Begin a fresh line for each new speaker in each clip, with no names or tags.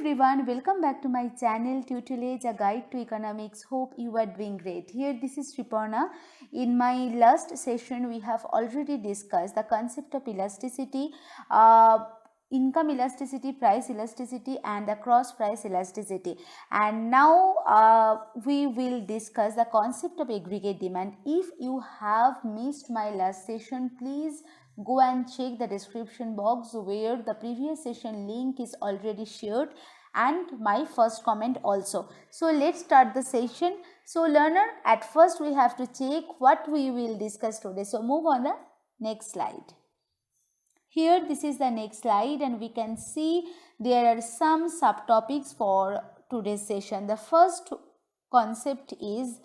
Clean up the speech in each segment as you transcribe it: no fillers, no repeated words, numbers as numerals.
everyone, welcome back to my channel Tutelage, a guide to economics. Hope you are doing great. Here this is Sriparna. In my last session we have already discussed the concept of elasticity, income elasticity, price elasticity and the cross price elasticity, and now we will discuss the concept of aggregate demand. If you have missed my last session, please go and check the description box where the previous session link is already shared and my first comment also. So let's start the session. So learner, at first we have to check what we will discuss today. So move on the next slide. Here this is the next slide and we can see there are some subtopics for today's session. The first concept is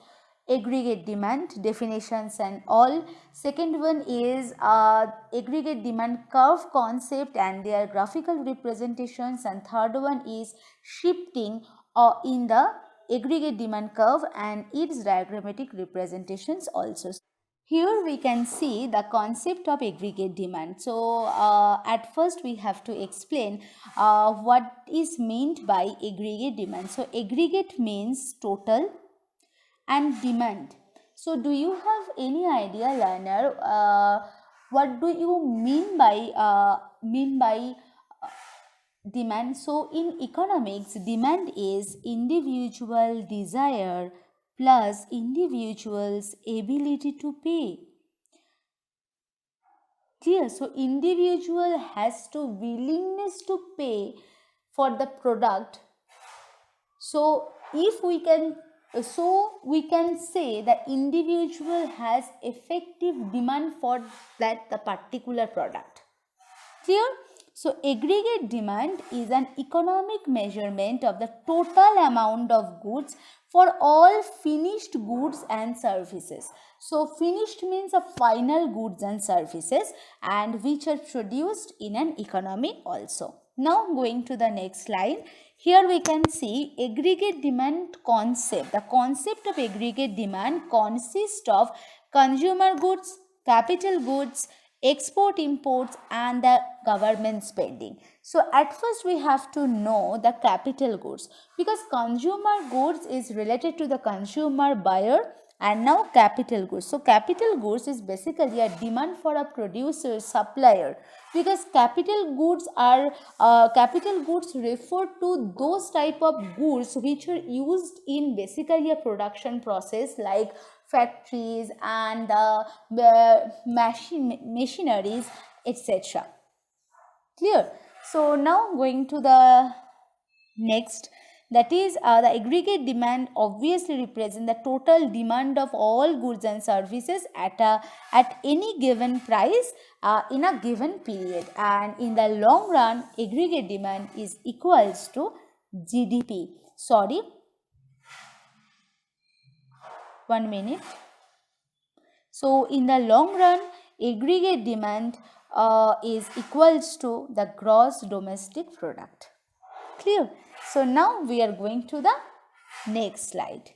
aggregate demand, definitions and all. Second one is aggregate demand curve concept and their graphical representations, and third one is shifting in the aggregate demand curve and its diagrammatic representations also. Here we can see the concept of aggregate demand. So at first we have to explain what is meant by aggregate demand. So aggregate means total and demand. So do you have any idea, learner, what do you mean by demand? So in economics, demand is individual desire plus individual's ability to pay. Clear? So individual has to willingness to pay for the product. So if we can say the individual has effective demand for that the particular product. Clear? So aggregate demand is an economic measurement of the total amount of goods for all finished goods and services. So finished means of final goods and services, and which are produced in an economy also. Now going to the next slide. Here we can see aggregate demand concept. The concept of aggregate demand consists of consumer goods, capital goods, export imports and the government spending. So at first we have to know the capital goods, because consumer goods is related to the consumer buyer, and now capital goods. So capital goods is basically a demand for a producer supplier, because capital goods refer to those type of goods which are used in basically a production process like factories and machineries, etc. Clear? So now going to the next, that is the aggregate demand obviously represents the total demand of all goods and services at any given price in a given period, and in the long run aggregate demand is equals to GDP. Sorry, 1 minute. So in the long run aggregate demand is equals to the gross domestic product. Clear? So now we are going to the next slide.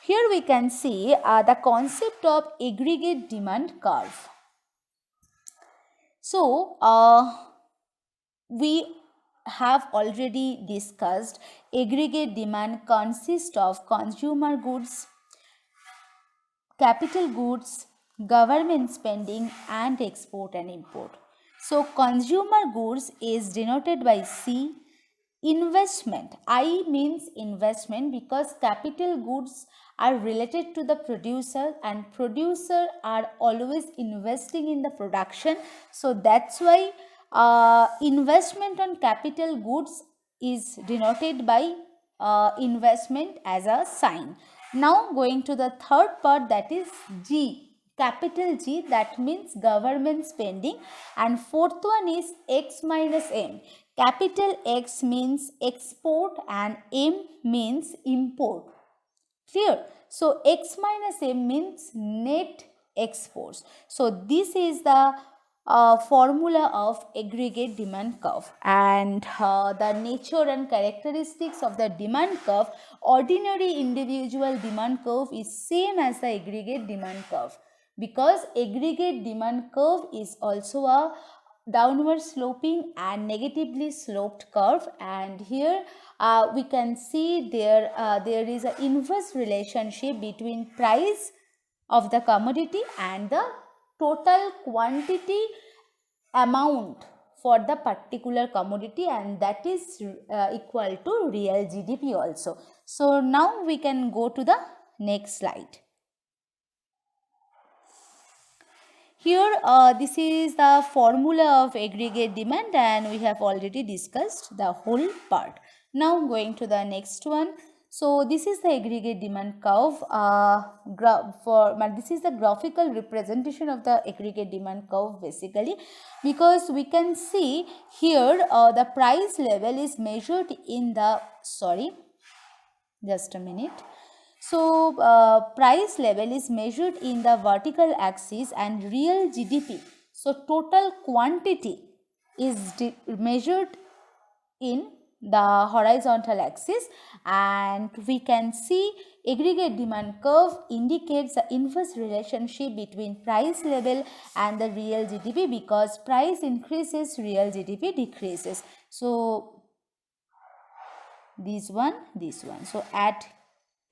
Here we can see the concept of aggregate demand curve. So we have already discussed aggregate demand consists of consumer goods, capital goods, government spending and export and import. So consumer goods is denoted by C. Investment, I means investment, because capital goods are related to the producer and producer are always investing in the production. So that's why investment on capital goods is denoted by investment as a sign. Now going to the third part, that is G, capital G, that means government spending, and fourth one is X minus M. Capital X means export and M means import. Clear? So X minus M means net exports. So this is the formula of aggregate demand curve, and the nature and characteristics of the demand curve. Ordinary individual demand curve is same as the aggregate demand curve, because aggregate demand curve is also a downward sloping and negatively sloped curve, and here we can see there is an inverse relationship between price of the commodity and the total quantity amount for the particular commodity, and that is equal to real GDP also. So now we can go to the next slide. Here this is the formula of aggregate demand, and we have already discussed the whole part. Now going to the next one. So this is the aggregate demand curve. This is the graphical representation of the aggregate demand curve basically, because we can see here the price level is measured in the, just a minute. So price level is measured in the vertical axis and real GDP, so total quantity is measured in the horizontal axis, and we can see aggregate demand curve indicates the inverse relationship between price level and the real GDP, because price increases, real GDP decreases. So this one. So at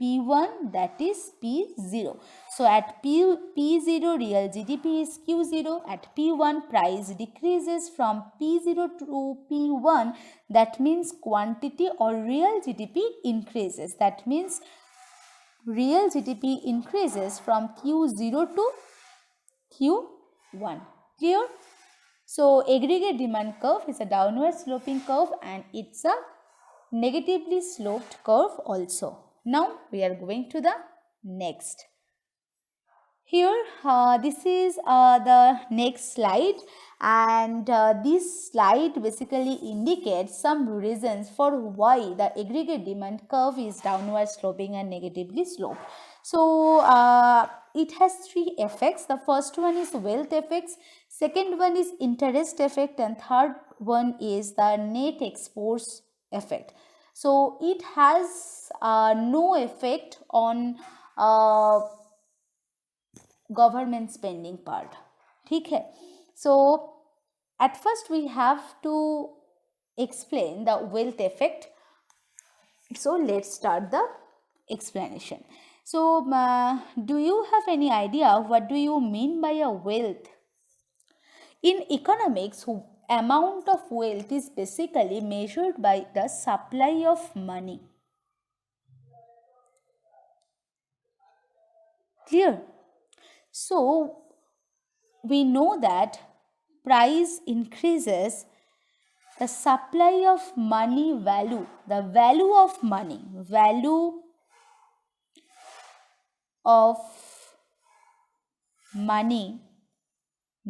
P1, that is P0. So at P0 real GDP is Q0. At P1 price decreases from P0 to P1. That means quantity or real GDP increases. That means real GDP increases from Q0 to Q1. Clear? So aggregate demand curve is a downward sloping curve, and it's a negatively sloped curve also. Now we are going to the next. Here this is the next slide, and this slide basically indicates some reasons for why the aggregate demand curve is downward sloping and negatively sloped. So it has three effects. The first one is wealth effects, second one is interest effect, and third one is the net exports effect. So it has no effect on government spending part. Okay. So at first we have to explain the wealth effect. So let's start the explanation. So do you have any idea what do you mean by a wealth? In economics, amount of wealth is basically measured by the supply of money. Clear? So we know that price increases, the supply of money value, the value of money,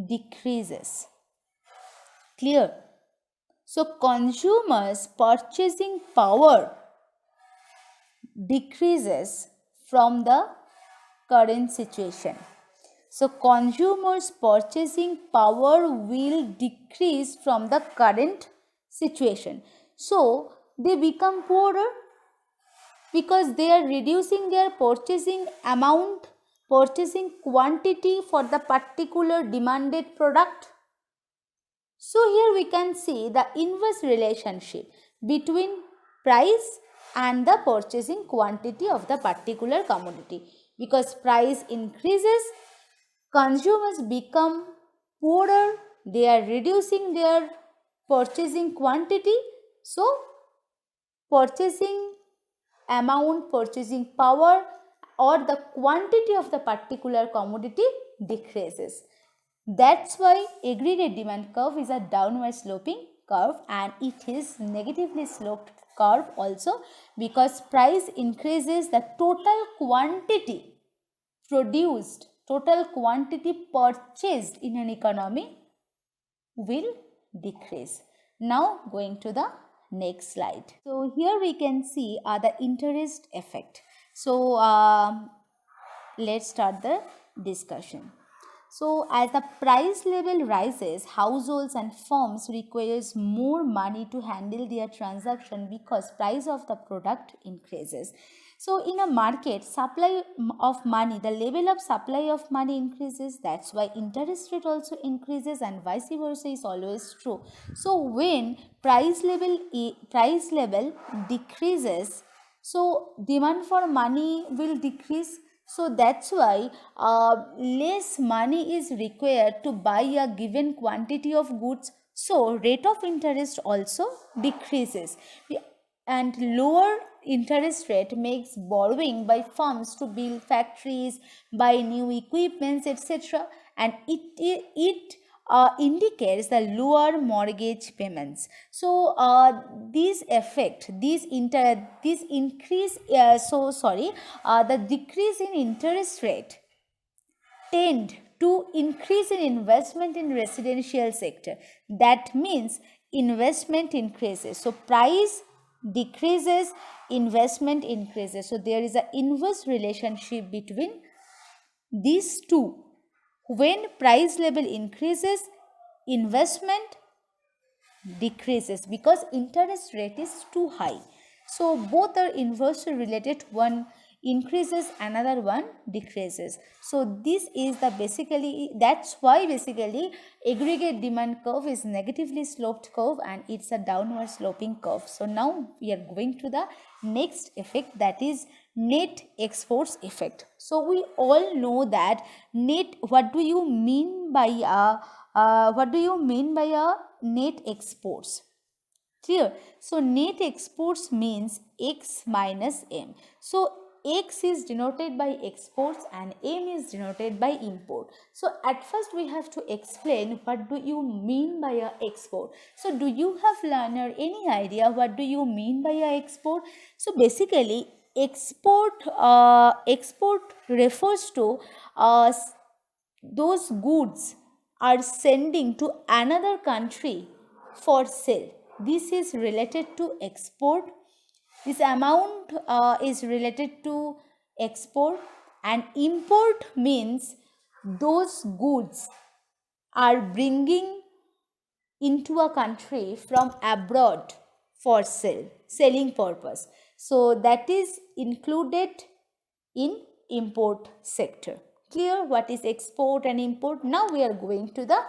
decreases. Clear? So consumers' purchasing power decreases from the current situation. So consumers' purchasing power will decrease from the current situation. So they become poorer because they are reducing their purchasing amount, purchasing quantity for the particular demanded product. So here we can see the inverse relationship between price and the purchasing quantity of the particular commodity. Because price increases, consumers become poorer, they are reducing their purchasing quantity, so purchasing amount, purchasing power or the quantity of the particular commodity decreases. That's why aggregate demand curve is a downward sloping curve, and it is negatively sloped curve also, because price increases, the total quantity produced, total quantity purchased in an economy will decrease. Now going to the next slide. So here we can see the interest effect. So let's start the discussion. So as the price level rises, households and firms requires more money to handle their transaction because price of the product increases. So in a market, supply of money, the level of supply of money increases. That's why interest rate also increases, and vice versa is always true. So when price level decreases, so demand for money will decrease. So that's why less money is required to buy a given quantity of goods. So rate of interest also decreases, and lower interest rate makes borrowing by firms to build factories, buy new equipments, etc. And it indicates the lower mortgage payments. So these affect this increase. The decrease in interest rate tend to increase in investment in residential sector. That means investment increases. So price decreases, investment increases. So there is an inverse relationship between these two. When price level increases, investment decreases because interest rate is too high. So both are inversely related. One increases, another one decreases. So this is the that's why basically aggregate demand curve is negatively sloped curve, and it's a downward sloping curve. So now we are going to the next effect, that is net exports effect. So we all know that what do you mean by net exports? Clear? So net exports means X minus M. So X is denoted by exports and M is denoted by import. So at first we have to explain what do you mean by a export. So do you have learner any idea what do you mean by a export? So basically export refers to those goods are sending to another country for sale. This is related to export. This amount is related to export, and import means those goods are bringing into a country from abroad for selling purpose. So that is included in import sector. Clear what is export and import? Now we are going to the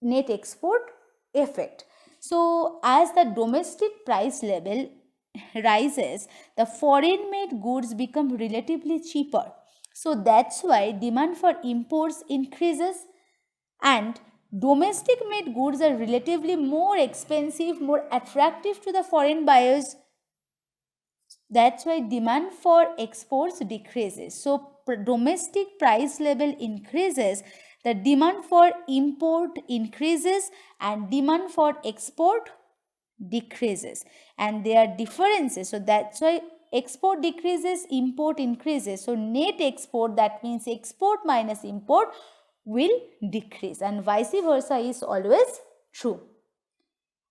net export effect. So as the domestic price level rises, the foreign made goods become relatively cheaper. So that's why demand for imports increases, and domestic made goods are relatively more expensive, more attractive to the foreign buyers. That's why demand for exports decreases. So domestic price level increases, the demand for import increases, and demand for export decreases. And there are differences. So that's why export decreases, import increases. So net export, that means export minus import, will decrease, and vice versa is always true.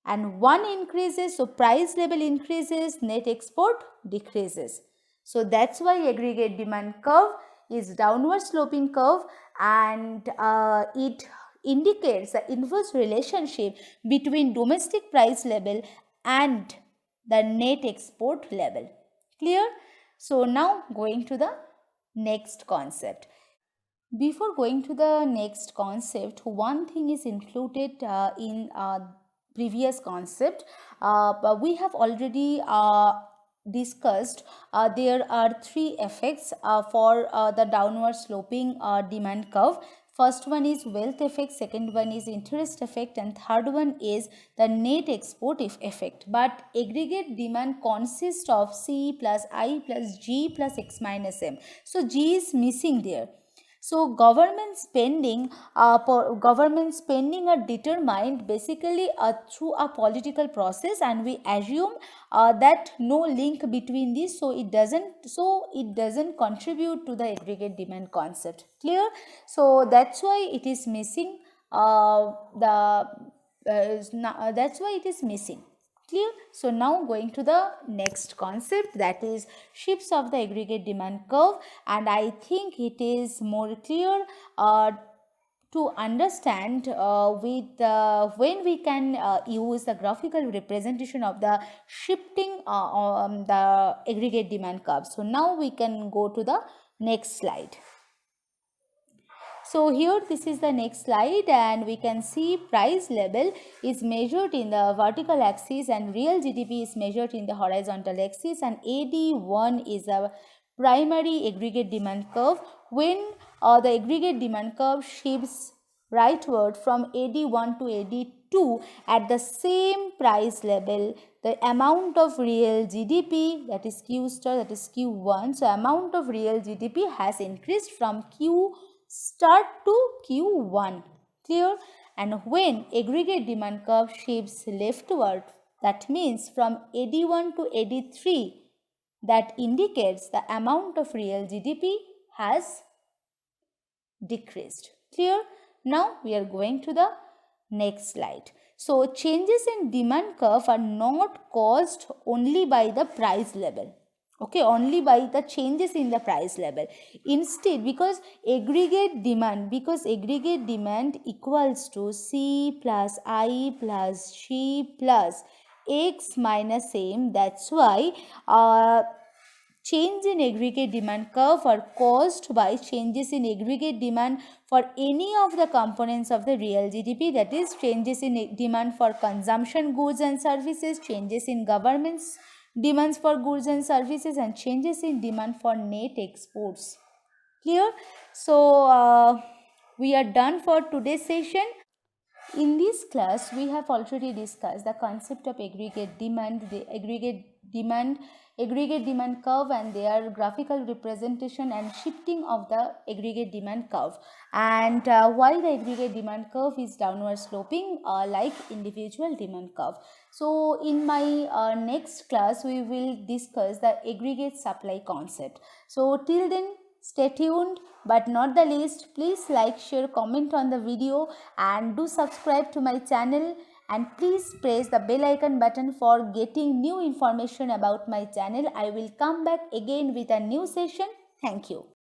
And one increases, so price level increases, net export decreases. So that's why aggregate demand curve is downward sloping curve, and it indicates the inverse relationship between domestic price level and the net export level. Clear? So now going to the next concept. Before going to the next concept, one thing is included in previous concept, but we have already discussed. There are three effects for the downward sloping demand curve. First one is wealth effect, second one is interest effect, and third one is the net export effect. But aggregate demand consists of C plus I plus G plus X minus M. So G is missing there. So government spending are determined basically through a political process, and we assume that no link between these, so it doesn't contribute to the aggregate demand concept. Clear? So that's why it is missing. That's why it is missing. Clear? So now going to the next concept, that is shifts of the aggregate demand curve, and I think it is more clear to understand when we can use the graphical representation of the shifting the aggregate demand curve. So now we can go to the next slide. So here this is the next slide, and we can see price level is measured in the vertical axis and real GDP is measured in the horizontal axis, and AD1 is a primary aggregate demand curve. When the aggregate demand curve shifts rightward from AD1 to AD2 at the same price level, the amount of real GDP, that is Q star, that is Q1, so amount of real GDP has increased from Q start to Q1. Clear? And when aggregate demand curve shifts leftward, that means from AD1 to AD3, that indicates the amount of real GDP has decreased. Clear? Now we are going to the next slide. So changes in demand curve are not caused only by the price level. Okay, only by the changes in the price level. Instead, because aggregate demand equals to C plus I plus G plus X minus M. That's why change in aggregate demand curve are caused by changes in aggregate demand for any of the components of the real GDP, that is changes in demand for consumption goods and services, changes in government's demands for goods and services, and changes in demand for net exports. Clear? So we are done for today's session. In this class, we have already discussed the concept of aggregate demand, the aggregate demand curve and their graphical representation and shifting of the aggregate demand curve, and why the aggregate demand curve is downward sloping like individual demand curve. So in my next class, we will discuss the aggregate supply concept. So till then, stay tuned. But not the least, please like, share, comment on the video, and do subscribe to my channel, and please press the bell icon button for getting new information about my channel. I will come back again with a new session. Thank you.